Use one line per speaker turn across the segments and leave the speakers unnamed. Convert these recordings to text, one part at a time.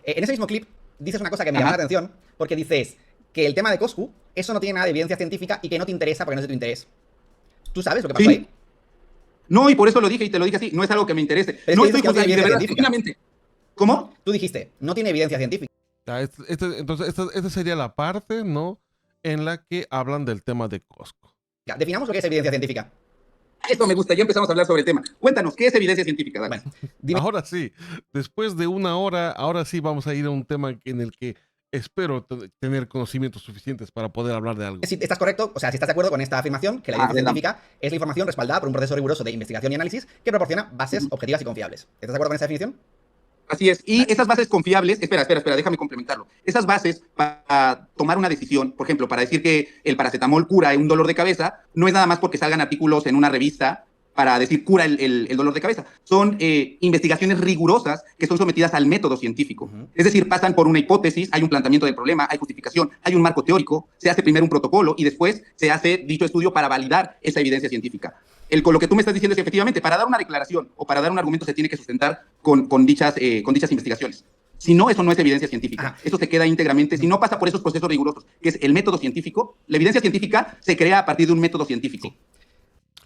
En ese mismo clip dices una cosa que me llama la atención, porque dices que el tema de Coscu, eso no tiene nada de evidencia científica y que no te interesa porque no es de tu interés. ¿Tú sabes lo que pasó ahí?
Sí. No, y por eso lo dije y te lo dije así. No es algo que me interese.
Pero es
No
que
estoy
dices que no tiene
juzgando, y de
evidencia
verdad,
científica.
genuinamente. ¿Cómo?
Tú dijiste, no tiene evidencia científica.
Entonces, esta sería la parte, ¿no? En la que hablan del tema de Costco.
Definamos lo que es evidencia científica.
Esto me gusta, ya empezamos a hablar sobre el tema. Cuéntanos, ¿qué es evidencia científica, Dani?
Bueno, dime.
Ahora sí, después de una hora, ahora sí vamos a ir a un tema en el que espero tener conocimientos suficientes para poder hablar de algo.
Si estás correcto, o sea, si estás de acuerdo con esta afirmación, que la evidencia
Adelante.
científica es la información respaldada por un proceso riguroso de investigación y análisis que proporciona bases objetivas y confiables. ¿Estás de acuerdo con esa definición?
Así es. Y esas bases confiables, espera, déjame complementarlo. Esas bases para tomar una decisión, por ejemplo, para decir que el paracetamol cura un dolor de cabeza, no es nada más porque salgan artículos en una revista para decir cura el dolor de cabeza. Son investigaciones rigurosas que son sometidas al método científico. Es decir, pasan por una hipótesis, hay un planteamiento del problema, hay justificación, hay un marco teórico, se hace primero un protocolo y después se hace dicho estudio para validar esa evidencia científica. Con lo que tú me estás diciendo es que efectivamente para dar una declaración o para dar un argumento se tiene que sustentar con dichas investigaciones. Si no, eso no es evidencia científica. Eso se queda íntegramente, si no pasa por esos procesos rigurosos, que es el método científico. La evidencia científica se crea a partir de un método científico.
Sí.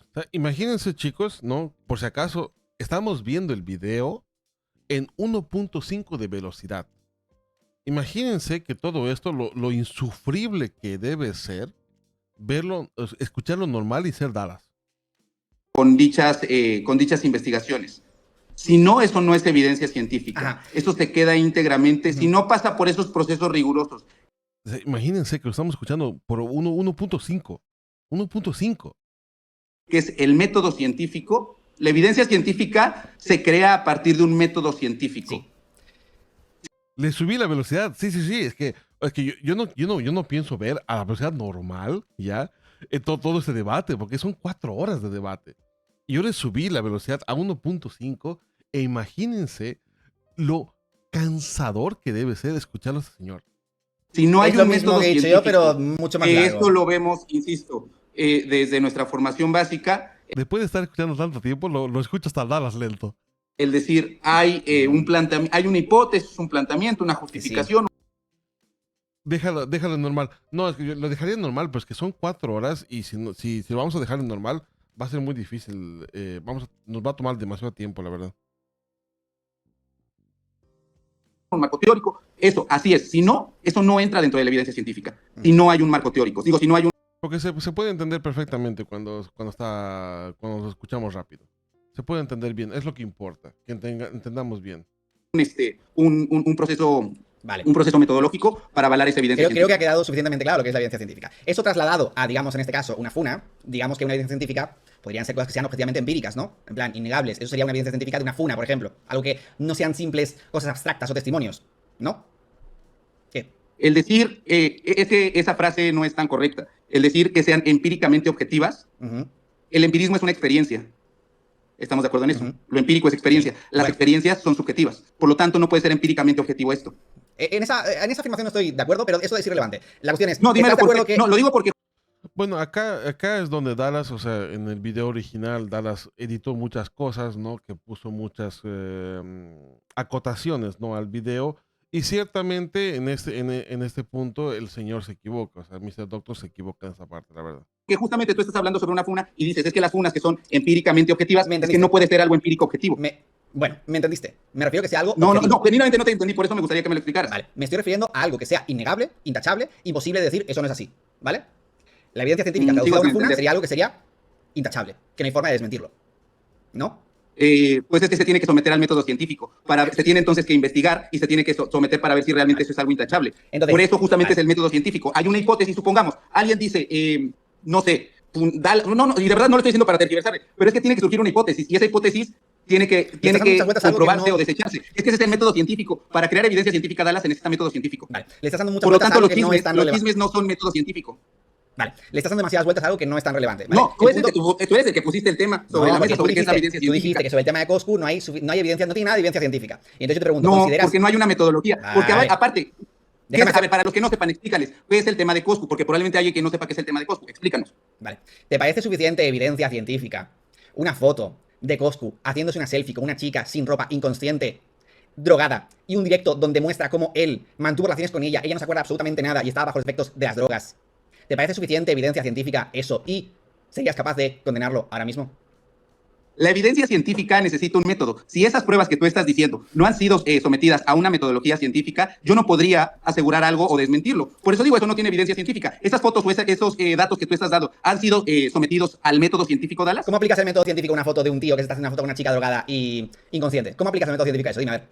O sea, imagínense, chicos, ¿no? Por si acaso, estamos viendo el video en 1.5 de velocidad. Imagínense que todo esto, lo insufrible que debe ser, verlo, escucharlo normal y ser Dallas.
Con dichas investigaciones. Si no, eso no es evidencia científica.
Ajá.
Eso se queda íntegramente, si no pasa por esos procesos rigurosos.
O sea, imagínense que lo estamos escuchando por 1.5. 1.5.
Que es el método científico. La evidencia científica se crea a partir de un método científico.
Sí.
Le subí la velocidad. Sí. Es que yo no pienso ver a la velocidad normal, ¿ya? Todo este debate, porque son 4 horas de debate. Y yo le subí la velocidad a 1.5 e imagínense lo cansador que debe ser escucharlo a este señor.
Si no hay
Es lo
un
mismo
método
que he dicho
científico,
yo, pero mucho más largo.
esto lo vemos, insisto, desde nuestra formación básica.
Después de estar escuchando tanto tiempo, lo escucho hasta Dallas lento.
El decir, hay una hipótesis, un planteamiento, una justificación.
Déjalo normal. No, es que yo lo dejaría normal, pues que son 4 horas y si lo vamos a dejar en normal, va a ser muy difícil. Nos va a tomar demasiado tiempo, la verdad.
Un marco teórico, eso, así es. Si no, eso no entra dentro de la evidencia científica. Si no hay un marco teórico. Digo, si no hay un...
Porque se puede entender perfectamente cuando lo escuchamos rápido. Se puede entender bien, es lo que importa, que entendamos bien.
un proceso...
Vale.
Un proceso metodológico para avalar esa evidencia científica.
Creo que ha quedado suficientemente claro lo que es la evidencia científica. Eso trasladado a, digamos, en este caso, una FUNA, digamos que una evidencia científica podrían ser cosas que sean objetivamente empíricas, ¿no? En plan, innegables. Eso sería una evidencia científica de una FUNA, por ejemplo. Algo que no sean simples cosas abstractas o testimonios, ¿no? ¿Qué?
El decir, esa frase no es tan correcta. El decir que sean empíricamente objetivas. El empirismo es una experiencia. ¿Estamos de acuerdo en eso? Lo empírico es experiencia. Las experiencias son subjetivas. Por lo tanto, no puede ser empíricamente objetivo esto.
En esa afirmación no estoy de acuerdo, pero eso es irrelevante. La cuestión es,
no, dímelo
¿estás de acuerdo
porque, no, lo digo porque...
Bueno, acá es donde Dallas, o sea, en el video original, Dallas editó muchas cosas, ¿no? Que puso muchas acotaciones, ¿no? Al video. Y ciertamente en este punto el señor se equivoca, o sea, Mr. Doctor se equivoca en esa parte, la verdad.
Que justamente tú estás hablando sobre una funa y dices, es que las funas que son empíricamente objetivas, es que no puede ser algo empírico objetivo.
Bueno, ¿me entendiste? Me refiero a que sea algo
No, genuinamente no te entendí, por eso me gustaría que me lo explicaras.
Vale, me estoy refiriendo a algo que sea innegable, intachable, imposible de decir, eso no es así, ¿vale? La evidencia científica traducida a una funa sería algo que sería intachable, que no hay forma de desmentirlo, ¿no?
Pues es que se tiene que someter al método científico. Se tiene entonces que investigar y se tiene que someter para ver si realmente eso es algo intachable. Entonces, por eso justamente es el método científico. Hay una hipótesis, supongamos, alguien dice, no sé, y de verdad no lo estoy diciendo para tergiversar, pero es que tiene que surgir una hipótesis y esa hipótesis tiene que comprobarse o desecharse. Es que ese es el método científico. Para crear evidencia científica, Dallas, se necesita método científico.
Vale, le estás dando muchas
Por lo tanto, los
chismes
no son método científico.
Vale, le estás dando demasiadas vueltas a algo que no es tan relevante. ¿Vale?
No, tú eres el que pusiste el tema sobre la mesa sobre qué es la evidencia científica.
Tú dijiste que sobre el tema de Coscu no hay evidencia, no tiene nada de evidencia científica. Y entonces yo te pregunto,
no,
¿consideras...?
porque no hay una metodología.
Vale.
Porque aparte, a ver, para los que no sepan, explícales, ¿qué es el tema de Coscu? Porque probablemente hay alguien que no sepa qué es el tema de Coscu. Explícanos.
Vale. ¿Te parece suficiente evidencia científica una foto de Coscu haciéndose una selfie con una chica sin ropa inconsciente drogada y un directo donde muestra cómo él mantuvo relaciones con ella no se acuerda absolutamente nada y estaba bajo los efectos de las drogas, ¿te parece suficiente evidencia científica eso y serías capaz de condenarlo ahora mismo?
La evidencia científica necesita un método. Si esas pruebas que tú estás diciendo no han sido sometidas a una metodología científica, yo no podría asegurar algo o desmentirlo. Por eso digo, eso no tiene evidencia científica. Esas fotos o esos datos que tú estás dando han sido sometidos al método científico, Dallas.
¿Cómo aplicas el método científico a una foto de un tío que se está haciendo una foto con una chica drogada y inconsciente? ¿Cómo aplicas el método científico a eso? Dime, a ver.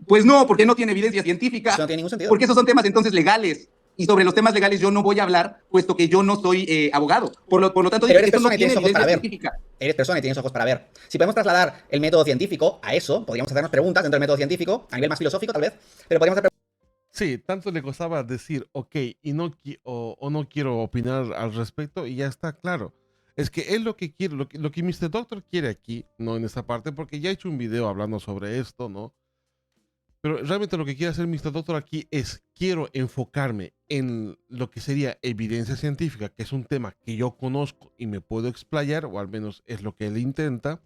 Pues no, porque no tiene evidencia científica.
Eso no tiene ningún sentido.
Porque esos son temas entonces legales. Y sobre los temas legales yo no voy a hablar, puesto que yo no soy abogado. Por lo tanto,
Pero
digo,
eres
eso no
persona y
tiene
tienes ojos
evidencia
para ver.
científica.
Eres persona y tienes ojos para ver. Si podemos trasladar el método científico a eso, podríamos hacernos preguntas dentro del método científico, a nivel más filosófico tal vez, pero podríamos hacer
Sí, tanto le costaba decir, ok, y o no quiero opinar al respecto, y ya está claro. Es que él lo que quiere, lo que Mr. Doctor quiere aquí, ¿no? En esta parte, porque ya he hecho un video hablando sobre esto, ¿no? Pero realmente lo que quiere hacer Mr. Doctor aquí es, quiero enfocarme en lo que sería evidencia científica, que es un tema que yo conozco y me puedo explayar, o al menos es lo que él intenta,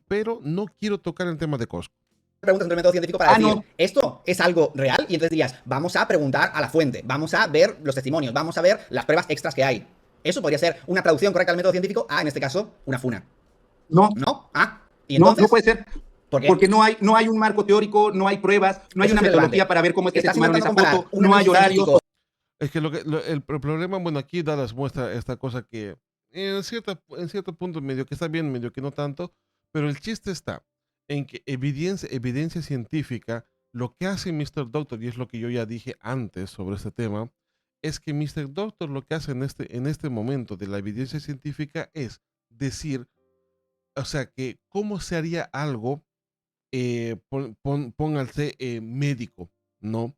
pero no quiero tocar el tema de Costco.
preguntas dentro del método científico para decir,
no.
esto es algo real, y entonces dirías, vamos a preguntar a la fuente, vamos a ver los testimonios, vamos a ver las pruebas extras que hay. Eso podría ser una traducción correcta al método científico a, en este caso, una funa.
No.
¿No? Ah, y entonces...
No puede ser.
¿Por qué?
Porque no hay un marco teórico, no hay pruebas, no hay
Eso
una
es
metodología
relevante.
para ver cómo es que se
Estás
tomaron esa
intentando comparar
foto,
un
no hay
análisis
horarios.
científico.
Es que el problema, bueno, aquí Dallas muestra esta cosa que en cierto punto medio que está bien, medio que no tanto, pero el chiste está en que evidencia científica, lo que hace Mr. Doctor, y es lo que yo ya dije antes sobre este tema, es que Mr. Doctor lo que hace en este momento de la evidencia científica es decir, o sea, que cómo se haría algo, pónganse médico, ¿no?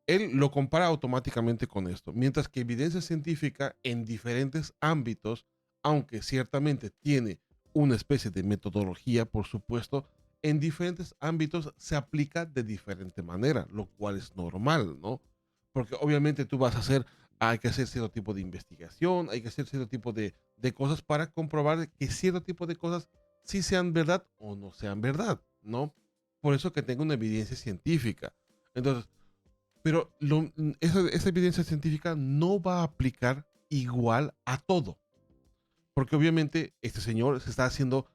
Él lo compara automáticamente con esto, mientras que evidencia científica en diferentes ámbitos, aunque ciertamente tiene una especie de metodología, por supuesto, en diferentes ámbitos se aplica de diferente manera, lo cual es normal, ¿no? Porque obviamente tú vas a hacer, hay que hacer cierto tipo de investigación, hay que hacer cierto tipo de cosas para comprobar que cierto tipo de cosas sí sean verdad o no sean verdad, ¿no? Por eso que tenga una evidencia científica. Entonces, pero esa evidencia científica no va a aplicar igual a todo. Porque obviamente este señor está haciendo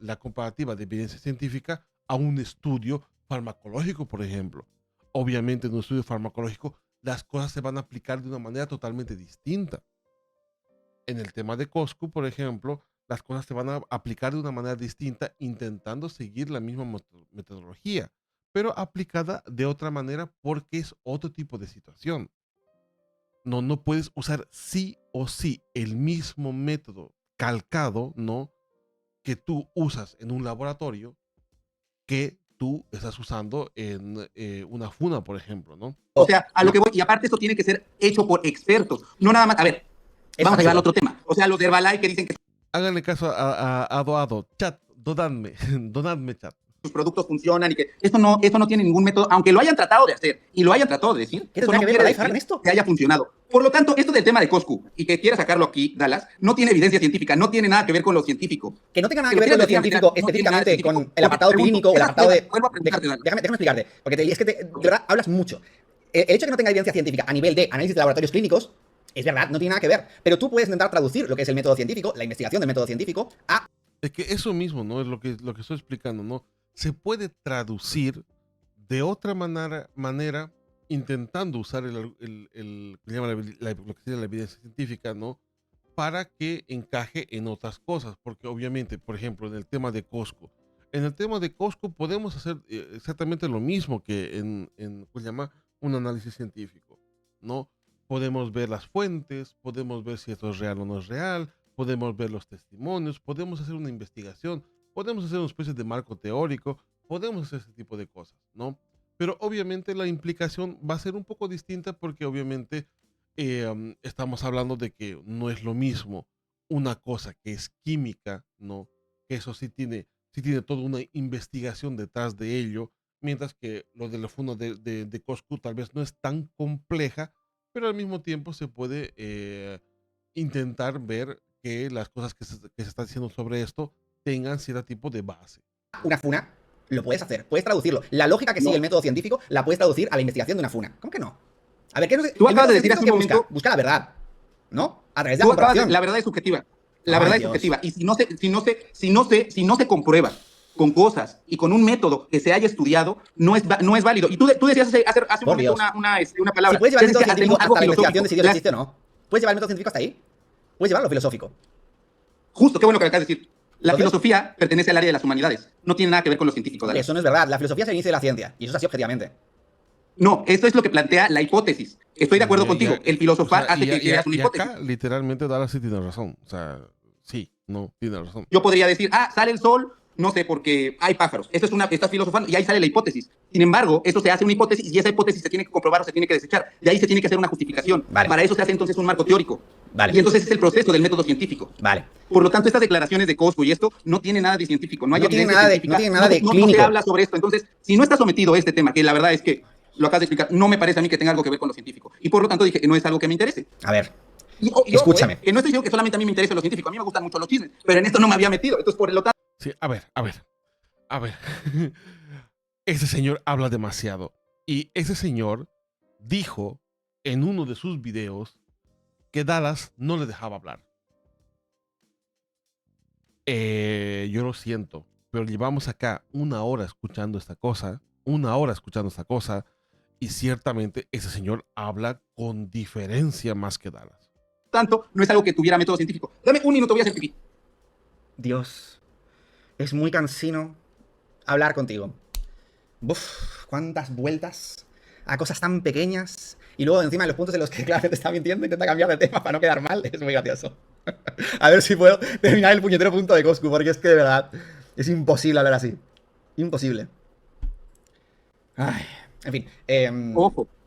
la comparativa de evidencia científica a un estudio farmacológico, por ejemplo. Obviamente en un estudio farmacológico las cosas se van a aplicar de una manera totalmente distinta. En el tema de Costco, por ejemplo, las cosas se van a aplicar de una manera distinta intentando seguir la misma metodología, pero aplicada de otra manera porque es otro tipo de situación. No puedes usar sí o sí el mismo método calcado, ¿no? Que tú usas en un laboratorio que tú estás usando en una funa, por ejemplo, ¿no?
O sea, a lo que voy, y aparte esto tiene que ser hecho por expertos, no nada más, a ver, vamos a llevar al otro tema. O sea, los de Herbalife que dicen que
Háganle caso a Ado. Chat, donadme, donadme chat.
sus productos funcionan y que esto no tiene ningún método, aunque lo hayan tratado de hacer y lo hayan tratado de decir,
¿Qué
eso
tendrá
no
que ver
quiere
Herbalife
decir
en esto?
que haya funcionado. Por lo tanto, esto del tema de Costco y que quiera sacarlo aquí, Dallas, no tiene evidencia científica, no tiene nada que ver con lo científico.
Que no tenga nada que ver con lo científico, específicamente con el apartado clínico o el apartado de... Déjame explicarte, porque es que de verdad hablas mucho. El hecho de que no tenga evidencia científica a nivel de análisis de laboratorios clínicos, es verdad, no tiene nada que ver. Pero tú puedes intentar traducir lo que es el método científico, la investigación del método científico, a...
Es que eso mismo, ¿no? Es lo que estoy explicando, ¿no? Se puede traducir de otra manera intentando usar que llama lo que sería la evidencia científica, ¿no? Para que encaje en otras cosas, porque obviamente, por ejemplo, en el tema de Costco, podemos hacer exactamente lo mismo que ¿cómo se llama? Un análisis científico, ¿no? Podemos ver las fuentes, podemos ver si esto es real o no es real, podemos ver los testimonios, podemos hacer una investigación, podemos hacer una especie de marco teórico, podemos hacer ese tipo de cosas, ¿no? Pero obviamente la implicación va a ser un poco distinta porque obviamente estamos hablando de que no es lo mismo una cosa que es química, ¿no? Que eso sí tiene toda una investigación detrás de ello, mientras que lo de la funda de Costco tal vez no es tan compleja, pero al mismo tiempo se puede intentar ver que las cosas que se están diciendo sobre esto tengan cierto tipo de base.
Una funa, lo puedes hacer, puedes traducirlo. La lógica que sigue el método científico la puedes traducir a la investigación de una funa. ¿Cómo que no? A ver, ¿qué nos...
Tú
el
acabas
método
de decir hace un
científico
momento...
qué busca la verdad, ¿no? A través de la
Tú acabas
comparación.
la verdad es subjetiva. La
Ay,
verdad es
Dios.
subjetiva. Y si no se comprueba con cosas y con un método que se haya estudiado, no es válido. Y tú decías hace un
Por
momento
Dios.
una palabra.
Si puedes llevar el
Es
método
que
científico
algo
hasta la investigación
filosófico.
de si Dios existe o no. ¿Puedes llevar el método científico hasta ahí? Puedes llevarlo filosófico.
Justo, qué bueno que lo acabas de decir. La
Entonces-
filosofía pertenece al área de las humanidades. No tiene nada que ver con lo científico.
Hombre,
Dallas.
eso no es verdad. La filosofía es el inicio de la ciencia. Y eso es así objetivamente.
No, esto es lo que plantea la hipótesis. Estoy de acuerdo contigo. El filosofar hace que creas una
y
hipótesis.
acá, literalmente, Dallas sí tiene razón. O sea, sí, no, tiene razón.
Yo podría decir, sale el sol, no sé, porque hay pájaros. Estás filosofando y ahí sale la hipótesis. Sin embargo, eso se hace una hipótesis y esa hipótesis se tiene que comprobar o se tiene que desechar. De ahí se tiene que hacer una justificación.
Vale.
Para eso se hace entonces un marco teórico.
Vale.
Y entonces es el proceso del método científico.
Vale.
Por lo tanto, estas declaraciones de Cosco y esto no tiene nada de científico. No hay
No tiene
evidencia
nada de-
científica.
no tiene nada de
No
clínico.
se habla sobre esto. Entonces, si no está sometido a este tema, que la verdad es que lo acabas de explicar, no me parece a mí que tenga algo que ver con lo científico. Y por lo tanto dije que no es algo que me interese.
A ver.
Y ojo,
Escúchame.
que no estoy diciendo que solamente a mí me interesa lo científico. A mí me gustan mucho los chismes, pero en esto no me había metido. Entonces, por lo tanto,
Sí, a ver. Ese señor habla demasiado. Y ese señor dijo en uno de sus videos que Dallas no le dejaba hablar. Yo lo siento, pero llevamos acá una hora escuchando esta cosa, y ciertamente ese señor habla con diferencia más que Dallas.
no es algo que tuviera método científico. Dame un minuto, voy a hacer pipí.
Dios. Es muy cansino hablar contigo. Uf, cuántas vueltas a cosas tan pequeñas. Y luego encima en los puntos en los que claramente está mintiendo, intenta cambiar de tema para no quedar mal. Es muy gracioso. A ver si puedo terminar el puñetero punto de Coscu, porque es que de verdad es imposible hablar así. Imposible. Ay, en fin.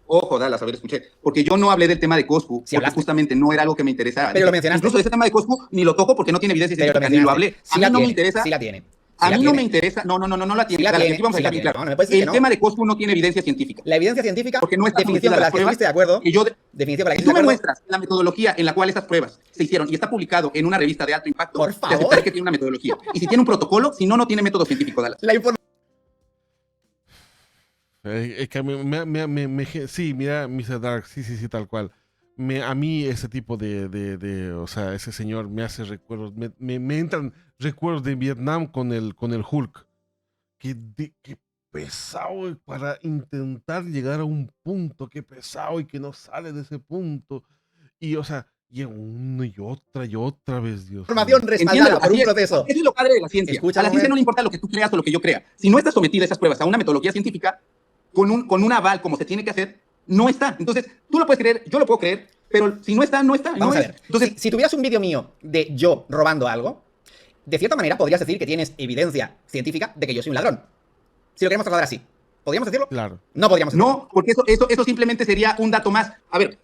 Ojo, Dallas, a ver, escuché. Porque yo no hablé del tema de Coscu,
Sí,
porque
hablaste.
justamente no era algo que me interesaba.
Pero lo mencionaste.
Incluso ese tema de Coscu ni lo toco porque no tiene evidencia
Pero lo
científica, ni lo
mencionaste.
hablé.
Sí
A
la
mí no
tiene,
me interesa.
Sí la tiene.
A mí no me
tiene.
interesa. No la tiene.
Sí la
Dallas,
tiene,
aquí vamos a
sí la
dejar bien
tiene.
claro.
No me puedes decir que
El
no.
tema de Coscu no tiene evidencia científica.
La evidencia científica,
Porque no está
definición con la que yo estoy de acuerdo.
Y yo
Definición con la que
Si tú
estoy
me
de acuerdo.
muestras la metodología en la cual esas pruebas se hicieron y está publicado en una revista de alto impacto,
Por
te
favor.
aceptaré que tiene una metodología. Y si tiene un protocolo, si no, no tiene método científico, Dallas.
La información.
Es que sí, mira, Mr. Dark, sí, tal cual. A mí ese tipo o sea, ese señor me hace recuerdos, me entran recuerdos de Vietnam con el Hulk. Qué pesado para intentar llegar a un punto, qué pesado y que no sale de ese punto. Y, o sea, y una y otra vez, Dios.
Información
mío.
respaldada por
así
un
es.
proceso.
Eso es lo padre de la ciencia.
Escucha,
a la ciencia
mujer.
no le importa lo que tú creas o lo que yo crea. Si no está sometida esas pruebas a una metodología científica, con un aval como se tiene que hacer, no está. Entonces, tú lo puedes creer, yo lo puedo creer, pero si no está, no está.
Vamos
no
a
es.
ver.
Entonces,
Si tuvieras un vídeo mío de yo robando algo, de cierta manera podrías decir que tienes evidencia científica de que yo soy un ladrón. Si lo queremos trasladar así. ¿Podríamos decirlo?
Claro.
No podríamos decirlo.
no, porque eso simplemente sería un dato más. A ver,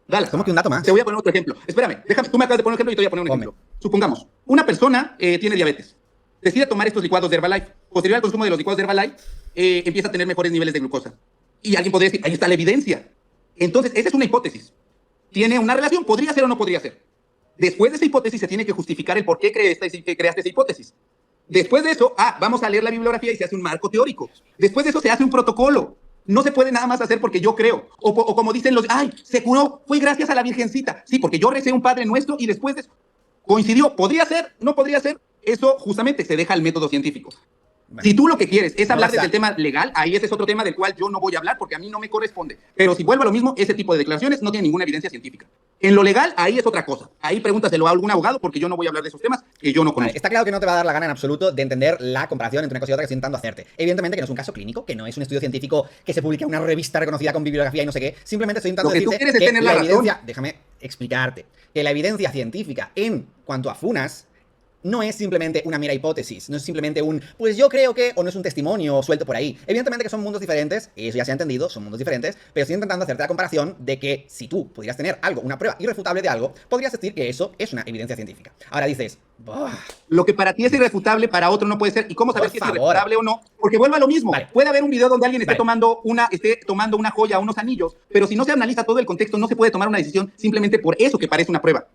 Dallas.
¿Cómo que un dato más?
Te voy a poner otro ejemplo. Espérame, déjame, tú me acabas de poner un ejemplo y te voy a poner un
Ponme.
ejemplo. Supongamos, una persona tiene diabetes. Decide tomar estos licuados de Herbalife. Posterior al consumo de los licuados de Herbalife, empieza a tener mejores niveles de glucosa. Y alguien podría decir, ahí está la evidencia. Entonces, esa es una hipótesis. ¿Tiene una relación? ¿Podría ser o no podría ser? Después de esa hipótesis se tiene que justificar el por qué creaste esa hipótesis. Después de eso, vamos a leer la bibliografía y se hace un marco teórico. Después de eso se hace un protocolo. No se puede nada más hacer porque yo creo. O como dicen los, se curó, fue gracias a la Virgencita. Sí, porque yo recé un Padre Nuestro y después de eso coincidió. ¿Podría ser? ¿No podría ser? Eso justamente se deja al método científico.
Bueno.
Si tú lo que quieres es hablar
o sea,
desde el tema legal, ahí ese es otro tema del cual yo no voy a hablar porque a mí no me corresponde. Pero si vuelvo a lo mismo, ese tipo de declaraciones no tienen ninguna evidencia científica. En lo legal, ahí es otra cosa. Ahí pregúntaselo a algún abogado porque yo no voy a hablar de esos temas que yo no conozco.
Vale, está claro que no te va a dar la gana en absoluto de entender la comparación entre una cosa y otra que estoy intentando hacerte. Evidentemente que no es un caso clínico, que no es un estudio científico que se publica en una revista reconocida con bibliografía y no sé qué. Simplemente estoy intentando
Lo que tú
decirte
quieres es
que
tener la razón.
evidencia, déjame explicarte, que la evidencia científica en cuanto a funas no es simplemente una mera hipótesis, no es simplemente pues yo creo que, o no es un testimonio suelto por ahí. Evidentemente que son mundos diferentes, eso ya se ha entendido, son mundos diferentes, pero estoy intentando hacerte la comparación de que si tú pudieras tener algo, una prueba irrefutable de algo, podrías decir que eso es una evidencia científica. Ahora dices,
Lo que para ti es irrefutable, para otro no puede ser. ¿Y cómo saber
Por
si es
favor.
irrefutable o no? Porque vuelve a lo mismo.
Vale.
Puede haber un video donde alguien esté
Vale.
tomando una joya, unos anillos, pero si no se analiza todo el contexto, no se puede tomar una decisión simplemente por eso que parece una prueba.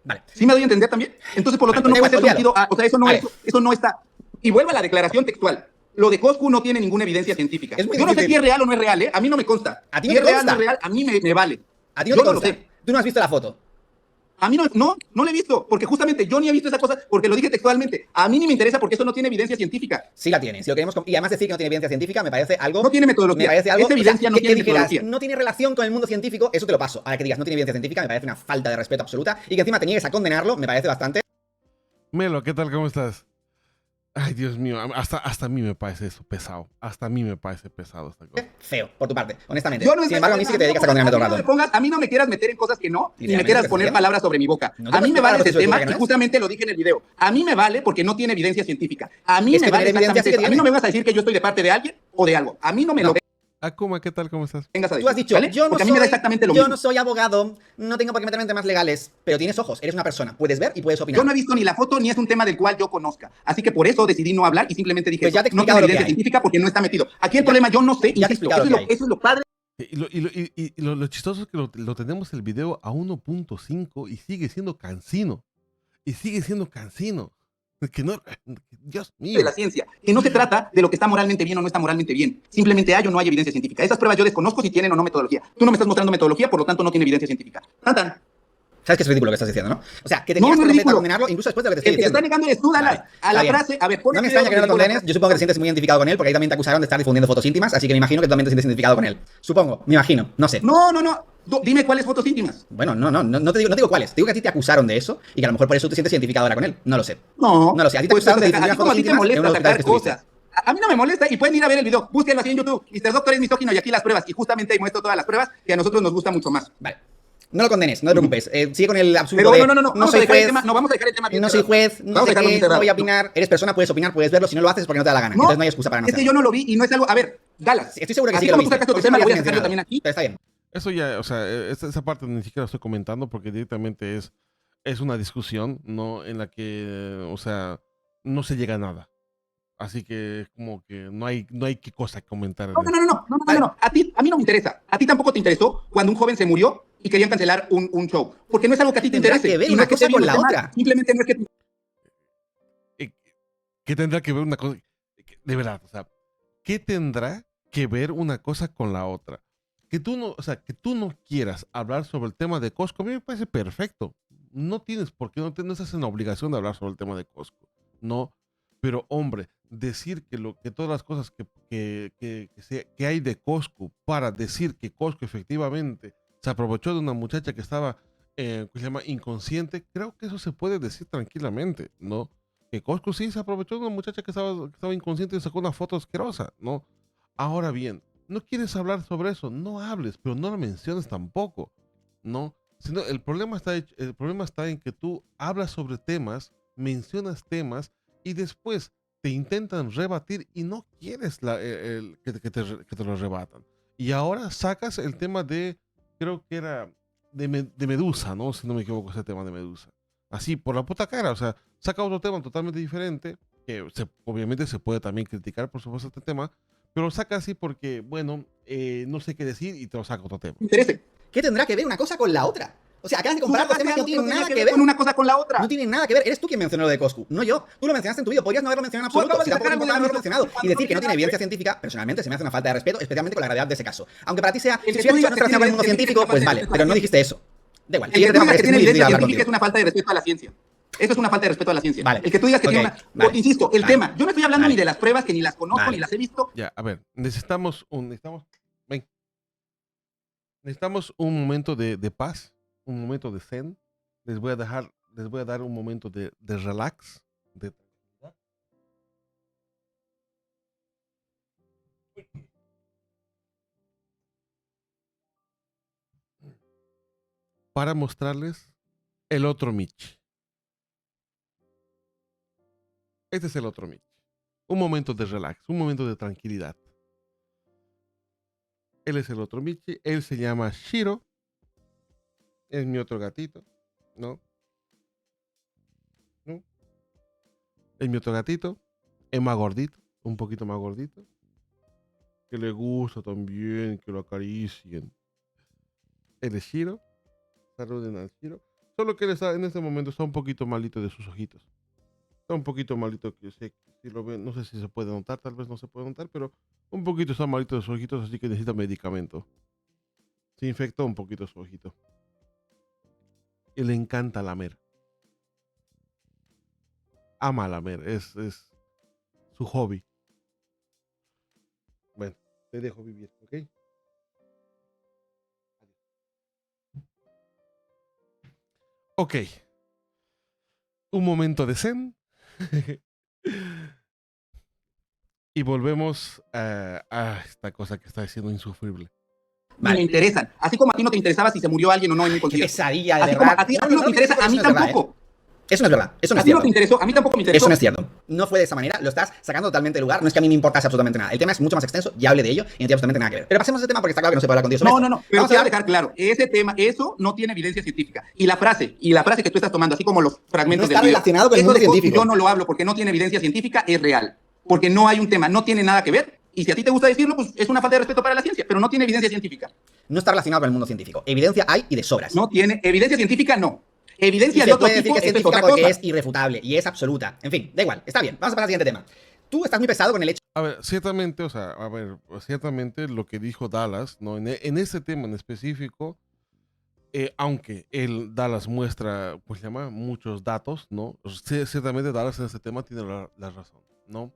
Vale.
¿Sí me doy a entender también? Entonces, por lo tanto, no puede ser sometido a... O sea, eso no está... Y vuelvo a la declaración textual. Lo de Coscu no tiene ninguna evidencia científica. Yo no sé si es real o no es real, ¿eh? A mí no me consta.
¿A ti no
si
te
es real o
consta?
no es real, a mí me vale.
¿A ti no
Yo
te
no lo
consta?
sé.
Tú no has visto la foto.
A mí no lo he visto, porque justamente yo ni he visto esa cosa, porque lo dije textualmente. A mí ni me interesa porque eso no tiene evidencia científica.
Sí la tiene. Si lo queremos... Y además decir que no tiene evidencia científica me parece algo...
No tiene metodología.
Me parece algo...
Esa evidencia no tiene
que dijeras,
metodología.
no tiene relación con el mundo científico, eso te lo paso. Ahora que digas no tiene evidencia científica me parece una falta de respeto absoluta. Y que encima te niegues a condenarlo me parece bastante...
Melo, ¿qué tal? ¿Cómo estás? Ay, Dios mío, hasta a mí me parece eso pesado. Hasta a mí me parece pesado esta cosa.
Feo, por tu parte, honestamente.
Yo no
Sin embargo, a mí sí que te dedicas a condenarme todo el rato.
A mí no me quieras meter en cosas que no, ni me
Literalmente,
quieras
¿qué
poner
estás
palabras sobre mi boca.
No te
A mí
puedes
me vale
comparar
ese
lo que
tema
no
y
es.
justamente lo dije en el video. A mí me vale porque no tiene evidencia científica. A mí
Es
me
que
vale
tener evidencia sí que
exactamente eso. A mí
tiene.
no me vas a decir que yo estoy de parte de alguien o de algo. A mí no me lo
Akuma, ¿qué tal? ¿Cómo estás?
vengas a decir.
Tú has dicho,
¿vale?
yo, no
porque a mí me da
soy,
exactamente lo
yo
mismo.
no soy abogado, no tengo por qué meterme en temas legales, pero tienes ojos, eres una persona, puedes ver y puedes opinar.
Yo no he visto ni la foto ni es un tema del cual yo conozca. Así que por eso decidí no hablar y simplemente dije,
Pues ya te he
no
explicado
tiene
lo que
evidencia
hay.
científica porque no está metido. Aquí el problema yo no sé,
Ya te he
insisto,
explicado lo que hay.
eso es lo padre.
Y lo chistoso es que lo tenemos el video a 1.5 y sigue siendo cansino. Y sigue siendo cansino. Que no, Dios mío.
De la ciencia, que no se trata de lo que está moralmente bien o no está moralmente bien. Simplemente hay o no hay evidencia científica. Esas pruebas yo desconozco si tienen o no metodología. Tú no me estás mostrando metodología, por lo tanto no tiene evidencia científica. Tan.
¿Sabes que es ridículo lo que estás diciendo, no? O sea, que te
No,
niegas
no
por
es
completo a
ridículo.
condenarlo incluso después de lo que te
El
estoy
que se está
diciendo.
negando es tú, Dallas.
Vale,
A la
está bien.
frase, a ver,
No me extraña que no lo condenes, yo supongo que te sientes muy identificado con él, porque ahí también te acusaron de estar difundiendo fotos íntimas, así que me imagino que tú también te sientes identificado con él. Supongo, me imagino, no sé.
No. Dime cuáles fotos íntimas.
Bueno, no te digo cuáles, te digo que a ti te acusaron de eso y que a lo mejor por eso te sientes identificado ahora con él. No lo sé.
No
lo sé, a ti te
pues,
acusaron de
así
difundir
como a
fotos
ti te
íntimas en
molesta
uno de los
sacar
hospitales que estuviste.
cosas. A mí no me molesta y pueden ir a ver el video. Búsquenlo así en YouTube. Mr. Doctor es misógino y aquí las pruebas. Y justamente ahí muestro todas las pruebas que a nosotros nos gusta mucho más.
Vale. No lo condenes, no te preocupes. Sigue con el absurdo
Pero
de...
no.
No
Vamos a
soy
dejar el
juez,
tema. No, vamos a dejar el tema bien
no soy
cerrado.
juez, no
Vamos a
sé
dejarlo bien
qué, no
cerrado.
voy a opinar. Eres persona, puedes opinar, puedes verlo. Si no lo haces, porque no te da la gana. Entonces no hay excusa para no
es que
hacerlo.
yo no lo vi y no es algo... A ver, Dallas.
Estoy seguro que
así
sí que lo
como tú
viste.
sacaste tu
porque
tema,
me
lo voy a
habías
sacar yo
mencionado.
también aquí.
Pero está bien.
Eso ya, o sea, esa parte ni siquiera la estoy comentando porque directamente es una discusión, ¿no? En la que, o sea, no se llega a nada. Así que como que no hay qué cosa comentar.
No. A mí no me interesa. A ti tampoco te interesó cuando un joven se murió y querían cancelar un show. Porque no es algo que a ti te
Tendrá
interese.
que ver
y no
una
es que
cosa
esté
con
bien
la
o esté
otra.
mal. Simplemente no es que...
¿Qué tendrá que ver una cosa? De verdad, o sea, ¿qué tendrá que ver una cosa con la otra? Que tú no, o sea, que tú no quieras hablar sobre el tema de Costco, a mí me parece perfecto. No tienes por qué, no estás en la obligación de hablar sobre el tema de Costco. No, pero hombre, decir que todas las cosas que hay de Costco para decir que Costco efectivamente se aprovechó de una muchacha que estaba, que se llama inconsciente, creo que eso se puede decir tranquilamente, ¿no? Que Costco sí se aprovechó de una muchacha que estaba inconsciente y sacó una foto asquerosa, ¿no? Ahora bien, no quieres hablar sobre eso, no hables, pero no lo menciones tampoco, ¿no? Sino el problema está en que tú hablas sobre temas, mencionas temas y después te intentan rebatir y no quieres que te lo rebatan. Y ahora sacas el tema de, creo que era de Medusa, ¿no? Si no me equivoco, ese tema de Medusa. Así, por la puta cara, o sea, saca otro tema totalmente diferente, que obviamente se puede también criticar, por supuesto, este tema, pero lo saca así porque, bueno, no sé qué decir y te lo saca otro tema.
interese.
¿Qué tendrá que ver una cosa con la otra? O sea, acabas de comparar dos temas que no tienen nada que ver.
con una cosa con la otra.
No tienen nada que ver. Eres tú quien mencionó lo de Coscu, no yo. Tú lo mencionaste en tu vídeo. Podrías no haberlo mencionado en
Tú
absoluto.
acabas
Si
de
tampoco
sacar
te
algo de
importaba no haberlo
mi
mencionado.
cuando
Y decir
no
que no tiene
tiene
evidencia científica, personalmente se me hace una falta de respeto, especialmente con la gravedad de ese caso. Aunque para ti sea,
El
si
que
hubieras
tú
dicho
digas
no
que
relacionado con el
tiene
mundo
evidencia
científico,
científica,
pues
falta de
vale.
respeto a
Pero
la
no
ciencia.
dijiste eso. Da igual.
El que
Siguiente
tú
tema
digas
porque
que
es
tiene
muy difícil
evidencia
hablar
científica
contigo.
es una falta de respeto a la ciencia. Eso es una falta de respeto a la ciencia.
Vale.
El que tú digas que
Ok,
tiene una...
vale.
Insisto, el
Vale.
tema. Yo no estoy hablando
Vale.
ni de las pruebas, que ni las conozco,
Vale.
ni las he visto.
Ya, a ver, necesitamos un momento de paz, un momento de zen. Les voy a dar un momento de relax, de tranquilidad. Para mostrarles el otro Mitch. Este es el otro Mitch. Un momento de relax, un momento de tranquilidad. Él es el otro Michi, él se llama Shiro. Es mi otro gatito, ¿no? ¿No? Es mi otro gatito. Es más gordito, un poquito más gordito. Que le gusta también que lo acaricien. Él es Shiro. Saluden al Shiro. Solo que él está, en este momento está un poquito malito de sus ojitos. Está un poquito malito, que sé, si lo ven, no sé si se puede notar, tal vez no se puede notar, pero un poquito está malito de sus ojitos, así que necesita medicamento. Se infectó un poquito su ojito. Y le encanta lamer. Ama lamer, es su hobby. Bueno, te dejo vivir, ¿ok? Ok. Un momento de zen. Y volvemos a esta cosa que está siendo insufrible.
Me interesan. Así como a ti no te interesaba si se murió alguien o no en un
Qué
concierto.
pesadilla, de
Así como
verdad.
a ti no te interesa, a mí tampoco.
Eso no es verdad. Eso no
A
es
ti no
cierto.
te interesó, a mí tampoco me interesó.
Eso no es cierto. No fue de esa manera, lo estás sacando totalmente de lugar. No es que a mí me importase absolutamente nada. El tema es mucho más extenso, ya hablé de ello y no tiene absolutamente nada que ver. Pero pasemos a ese tema porque está claro que no se puede hablar contigo sobre esto.
No, pero
Vamos a
quiero
hablar-
dejar claro, ese tema, eso no tiene evidencia científica. Y la frase que tú estás tomando, así como los fragmentos
No está
del video,
relacionado con el
eso
mundo
de
científico.
yo no lo hablo porque no tiene evidencia científica, es real. Porque no hay un tema, no tiene nada que ver. Y si a ti te gusta decirlo, pues es una falta de respeto para la ciencia, pero no tiene evidencia científica.
No está relacionado con el mundo científico. Evidencia hay y de sobras.
No tiene evidencia científica, no.
Y
Evidencia de
se
otro
puede decir
tipo,
que es
eso es
científica
otra
porque
cosa.
es irrefutable y es absoluta. En fin, da igual, está bien. Vamos a pasar al siguiente tema. Tú estás muy pesado con el hecho
A ver, ciertamente, o sea, a ver, ciertamente lo que dijo Dallas, ¿no? En ese tema en específico, aunque el Dallas muestra, pues se llama, muchos datos, ¿no? Ciertamente Dallas en ese tema tiene la razón, ¿no?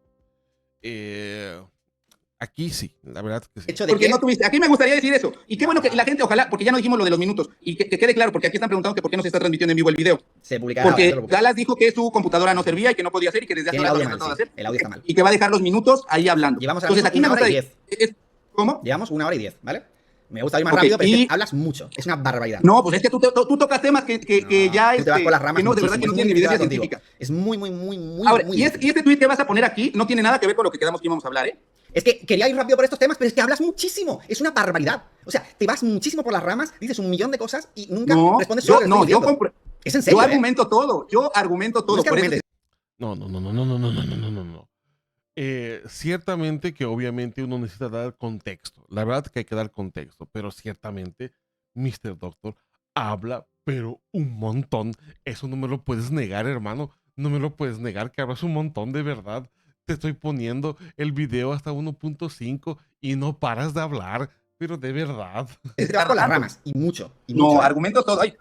Aquí sí, la verdad que sí.
de
Porque
que
no tuviste. Aquí me gustaría decir eso. Y qué bueno que la gente, ojalá, porque ya no dijimos lo de los minutos. Y que quede claro, porque aquí están preguntando que por qué no se está transmitiendo en vivo el video.
se publicará ahora, no te
Porque
preocupes.
Dallas dijo que su computadora no servía y que no podía hacer y que desde hace
Tiene el
rato
audio
había
mal,
tratado
sí.
de hacer.
El audio está mal.
Y que va a dejar los minutos ahí hablando.
Llevamos ahora
Entonces
mismo
aquí me
1 hora
gusta.
y 10.
¿Cómo?
Llevamos 1 hora y 10, ¿vale? Me gusta ir más
Ok,
rápido, pero es
y-
que hablas mucho. Es una barbaridad.
No, pues es que tú tocas temas que
No,
ya
tú te vas por las
que
ramas
no, de verdad que
muchísimo.
no
Es
tienen
muy
evidencia
complicado contigo.
científica.
Es muy
Ahora,
muy
y
difícil.
este tweet que vas a poner aquí no tiene nada que ver con lo que quedamos que íbamos a hablar, ¿eh?
Es que quería ir rápido por estos temas, pero es que hablas muchísimo. Es una barbaridad. O sea, te vas muchísimo por las ramas, dices un millón de cosas y nunca
No,
respondes solo a lo que
yo
estoy diciendo. Es en serio,
yo
¿eh?
argumento todo. Yo argumento todo.
No es que
por eso
argumentes.
No. Ciertamente que obviamente uno necesita dar contexto. La verdad que hay que dar contexto, pero ciertamente Mr. Doctor habla, pero un montón. Eso no me lo puedes negar, hermano. No me lo puedes negar que hablas un montón, de verdad. Te estoy poniendo el video hasta 1.5 y no paras de hablar, pero de verdad.
Es que te vas por las ramas. Y mucho.
No,
¿eh?
argumento todo. Ay,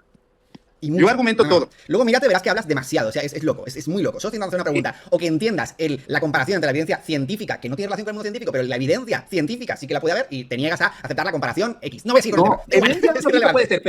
Y
yo argumento todo.
Luego mírate, verás que hablas demasiado. O sea, es loco. Es muy loco. Solo estoy intentando hacer una pregunta. O que entiendas la comparación entre la evidencia científica, que no tiene relación con el mundo científico, pero la evidencia científica sí que la puede haber y te niegas a aceptar la comparación X. No voy a seguir con el
No,
tema. Da igual,
evidencia
es
científica
irrelevante.
puede ser, pero